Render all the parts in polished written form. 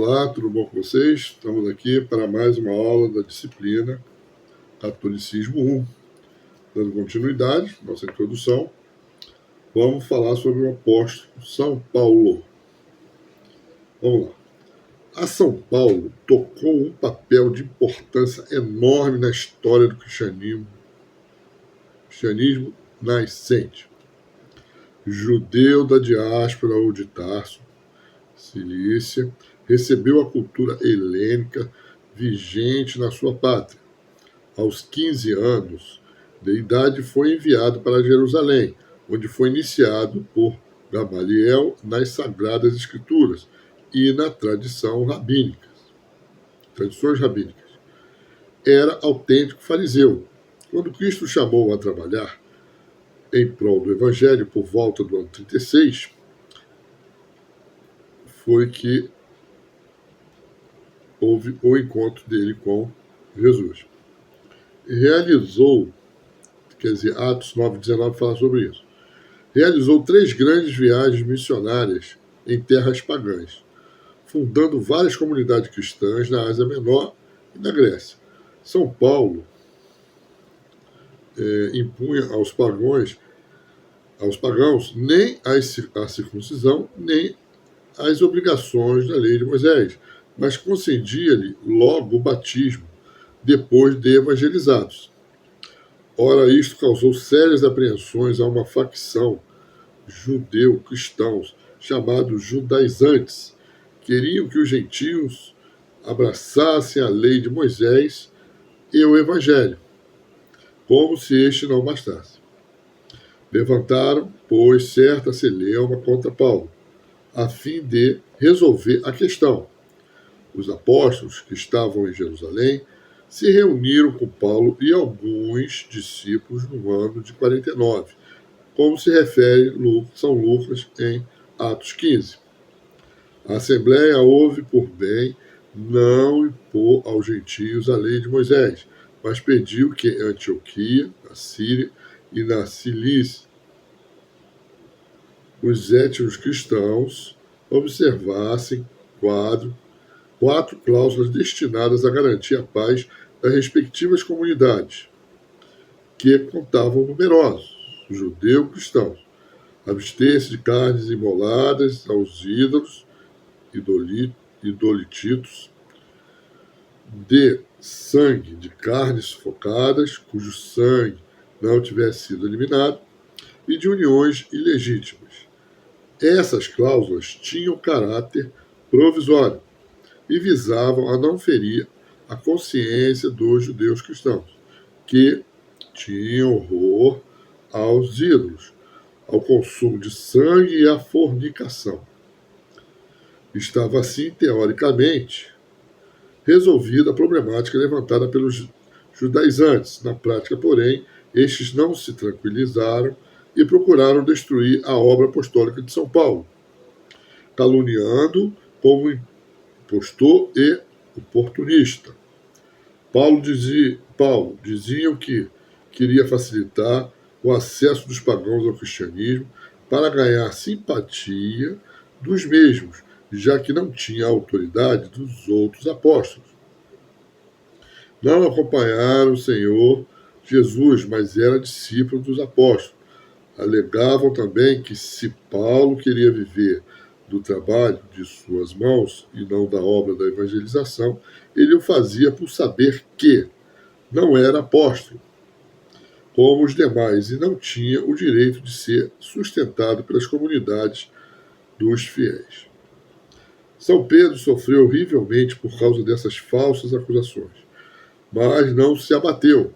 Olá, tudo bom com vocês? Estamos aqui para mais uma aula da disciplina Catolicismo 1. Dando continuidade, nossa introdução, vamos falar sobre o apóstolo São Paulo. Vamos lá. A São Paulo tocou um papel de importância enorme na história do cristianismo nascente. Judeu da diáspora ou de Tarso, Cilícia, recebeu a cultura helênica vigente na sua pátria. Aos 15 anos de idade, foi enviado para Jerusalém, onde foi iniciado por Gamaliel nas Sagradas Escrituras e na tradições rabínicas. Era autêntico fariseu. Quando Cristo chamou a trabalhar em prol do Evangelho por volta do ano 36, foi que houve o encontro dele com Jesus. Atos 9:19 fala sobre isso. Realizou 3 grandes viagens missionárias em terras pagãs, fundando várias comunidades cristãs na Ásia Menor e na Grécia. São Paulo impunha aos pagãos nem a circuncisão, nem as obrigações da lei de Moisés, mas concedia-lhe logo o batismo, depois de evangelizados. Ora, isto causou sérias apreensões a uma facção judeu-cristãos, chamados judaizantes. Queriam que os gentios abraçassem a lei de Moisés e o Evangelho, como se este não bastasse. Levantaram, pois, certa celeuma contra Paulo, a fim de resolver a questão. Os apóstolos que estavam em Jerusalém se reuniram com Paulo e alguns discípulos no ano de 49, como se refere São Lucas em Atos 15. A Assembleia houve por bem não impor aos gentios a lei de Moisés, mas pediu que em Antioquia, na Síria e na Cilícia, os étnicos cristãos observassem 4 cláusulas destinadas a garantir a paz das respectivas comunidades, que contavam numerosos, judeu-cristãos. Abster-se de carnes imoladas aos ídolos, idolititos, de sangue de carnes sufocadas, cujo sangue não tivesse sido eliminado, e de uniões ilegítimas. Essas cláusulas tinham caráter provisório e visavam a não ferir a consciência dos judeus cristãos, que tinham horror aos ídolos, ao consumo de sangue e à fornicação. Estava assim, teoricamente, resolvida a problemática levantada pelos judaizantes. Na prática, porém, estes não se tranquilizaram e procuraram destruir a obra apostólica de São Paulo, caluniando como impostor e oportunista. Diziam que queria facilitar o acesso dos pagãos ao cristianismo para ganhar simpatia dos mesmos, já que não tinha a autoridade dos outros apóstolos. Não acompanharam o Senhor Jesus, mas era discípulo dos apóstolos. Alegavam também que se Paulo queria viver do trabalho de suas mãos e não da obra da evangelização, ele o fazia por saber que não era apóstolo, como os demais, e não tinha o direito de ser sustentado pelas comunidades dos fiéis. São Pedro sofreu horrivelmente por causa dessas falsas acusações, mas não se abateu,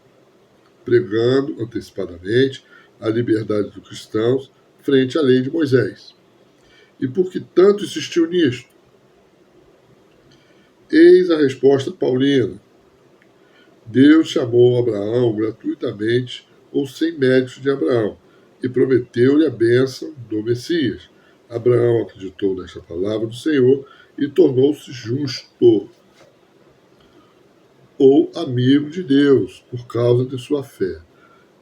pregando antecipadamente a liberdade dos cristãos frente à lei de Moisés. E por que tanto insistiu nisto? Eis a resposta paulina. Deus chamou Abraão gratuitamente ou sem méritos de Abraão e prometeu-lhe a bênção do Messias. Abraão acreditou nesta palavra do Senhor e tornou-se justo ou amigo de Deus por causa de sua fé.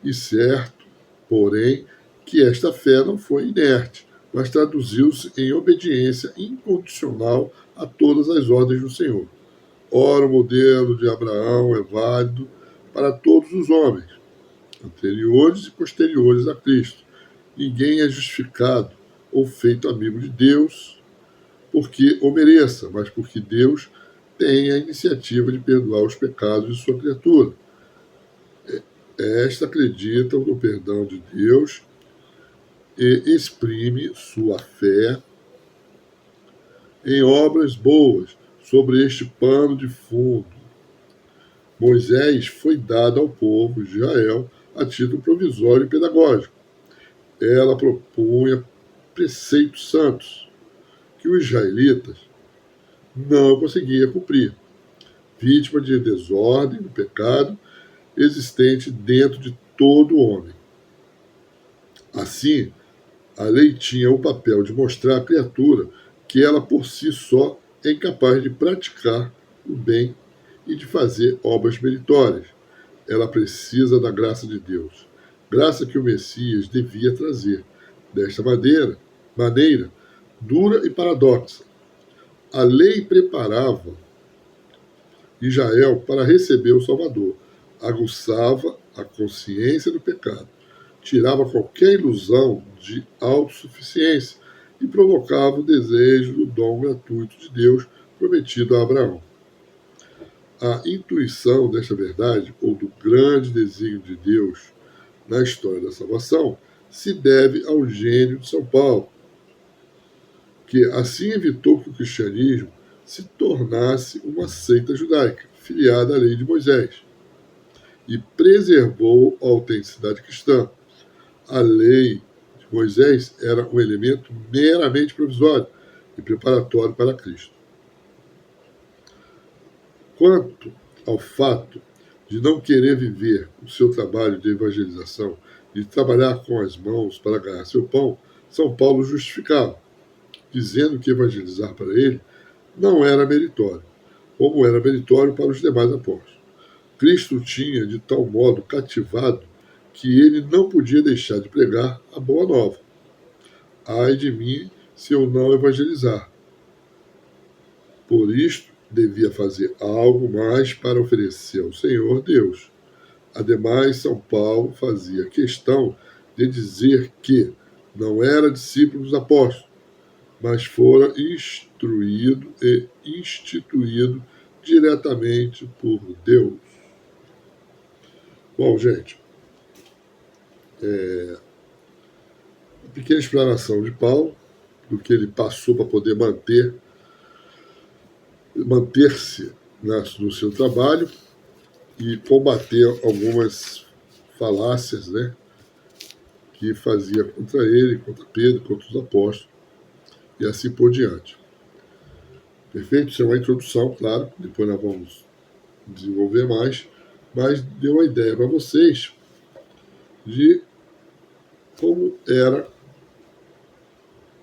E certo, porém, que esta fé não foi inerte, mas traduziu-se em obediência incondicional a todas as ordens do Senhor. Ora, o modelo de Abraão é válido para todos os homens, anteriores e posteriores a Cristo. Ninguém é justificado ou feito amigo de Deus porque o mereça, mas porque Deus tem a iniciativa de perdoar os pecados de sua criatura. Esta acredita no perdão de Deus e exprime sua fé em obras boas sobre este pano de fundo. Moisés foi dado ao povo de Israel a título provisório e pedagógico. Ela propunha preceitos santos que os israelitas não conseguiam cumprir, vítima de desordem do pecado existente dentro de todo homem. Assim, a lei tinha o papel de mostrar à criatura que ela por si só é incapaz de praticar o bem e de fazer obras meritórias. Ela precisa da graça de Deus, graça que o Messias devia trazer. Desta maneira dura e paradoxa, a lei preparava Israel para receber o Salvador, aguçava a consciência do pecado, tirava qualquer ilusão de autossuficiência e provocava o desejo do dom gratuito de Deus prometido a Abraão. A intuição desta verdade, ou do grande desígnio de Deus na história da salvação, se deve ao gênio de São Paulo, que assim evitou que o cristianismo se tornasse uma seita judaica, filiada à lei de Moisés, e preservou a autenticidade cristã. A lei de Moisés era um elemento meramente provisório e preparatório para Cristo. Quanto ao fato de não querer viver o seu trabalho de evangelização e de trabalhar com as mãos para ganhar seu pão, São Paulo justificava, dizendo que evangelizar para ele não era meritório, como era meritório para os demais apóstolos. Cristo tinha de tal modo cativado que ele não podia deixar de pregar a boa nova. Ai de mim se eu não evangelizar. Por isto, devia fazer algo mais para oferecer ao Senhor Deus. Ademais, São Paulo fazia questão de dizer que não era discípulo dos apóstolos, mas fora instruído e instituído diretamente por Deus. Bom, gente, uma pequena explanação de Paulo, do que ele passou para poder manter-se no seu trabalho e combater algumas falácias, né, que fazia contra ele, contra Pedro, contra os apóstolos, e assim por diante. Perfeito? Isso é uma introdução, claro, depois nós vamos desenvolver mais, mas deu uma ideia para vocês de como era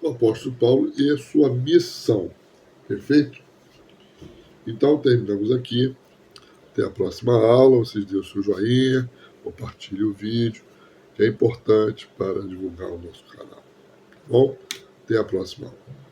o apóstolo Paulo e a sua missão. Perfeito? Então, terminamos aqui. Até a próxima aula. Vocês dêem o seu joinha, compartilhem o vídeo, que é importante para divulgar o nosso canal. Tá bom? Até a próxima aula.